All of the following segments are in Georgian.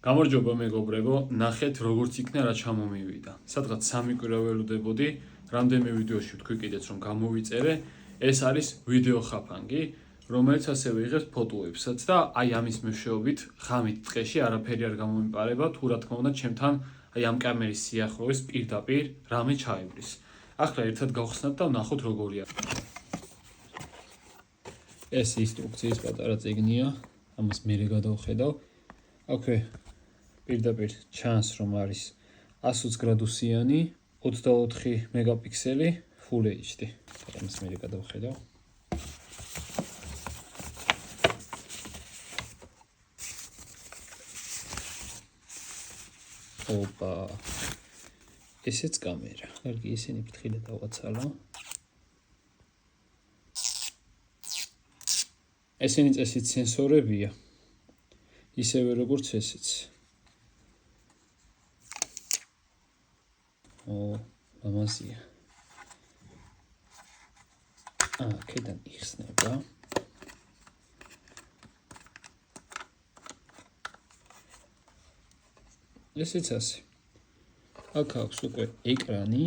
გამარჯობა მეგობრებო, ნახეთ როგორც იქნა რა ჩამომივიდა. სადღაც 3 კვირა ველოდებოდი, რამდენიმე ვიდეოში ვთქვი კიდეც რომ გამოვიწერე. ეს არის ვიდეო ხაფანგი, რომელიც ასევე იღებს ფოტოებსაც და აი ამის მეშვეობით ღამით დღეში არაფერი არ გამომიპარება, თუ რა თქმა უნდა ჩემთან აი ამ კამერის სიახლოვეს პირდაპირ რამე ჩაივლის. ახლა ერთად გავხსნათ და ვნახოთ როგორია. ეს ინსტრუქციის პატარა წიგნია, ამას მერე გადავხედავ. აქვე პირდაპირ ჩანს რომ არის 120 გრადუსიანი, 24 მეგაპიქსელი, Full HD. ამას მერე გადავხედავ. ოპა. ესეც კამერა. კარგი, ისინი ფრთხილად დავაცალო. ესენი წესით სენსორებია. ისევე როგორც ესეც. ლამაზია. აქედან იხსნება. ესეც ასე. აქ აქვს უკვე ეკრანი.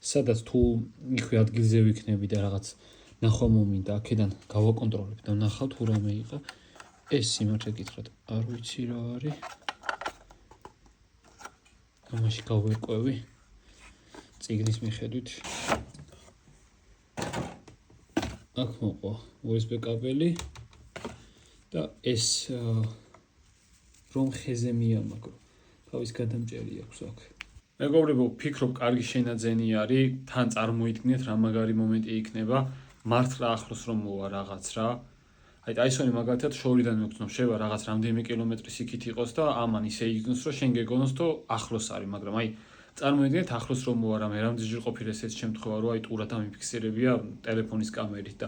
სადაც თუ იქვე ადგილზე ვიქნები და რაღაც ნახვა მომინდა, აქედან გავაკონტროლებ და ვნახავ თუ რამე იყო. ეს სიმართლე გითხრათ, არ ვიცი რა არის. ამაში გავერკვევი წიგნის მიხედვით. აქ მოყვა USB კაბელი და ეს რომ ხეზე მიამაგრო. თავის გადამჭერი აქვს აქ. მეგობრებო, ვფიქრობ, კარგი შენაძენი არის, თან წარმოიდგინეთ რა მაგარი მომენტი იქნება, მართლა ახლოს რომ მოვა რაღაც რა. აი ტაისონი მაგალითად შორიდან მოგწნობს, შევა რაღაც რამდენიმე კილომეტრის იქით იყოს და ამან ისე იგნოს რომ შენ გეგონოს თუ ახლოს არის, მაგრამ აი წარმოიდგინეთ ახლოს რომ მოვა რამე რამდენჯერ ყოფილი ესეც შემთხვევა რომ აი ტურად ამიფიქსირებია ტელეფონის კამერით და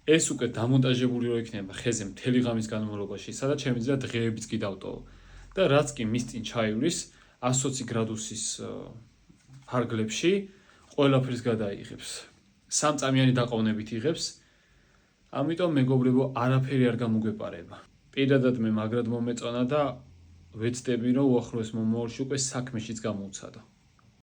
ეს უკვე დამონტაჟებული რო იქნება ხეზე მთელი ღამის განმავლობაში, სადაც შემიძლია დღეებიც კი დავტოვო. და რაც კი მის წინ ჩაივლის 120 გრადუსის ფარგლებში ყველაფერს გადაიღებს. სამწამიანი დაყოვნებით იღებს. ამიტომ მეგობრებო, არაფერი არ გამოგვეპარება. პირადად მე მაგრად მომეწონა და ვეცდები რომ უახლოეს მომავალში უკვე საქმეშიც გამოვცადო.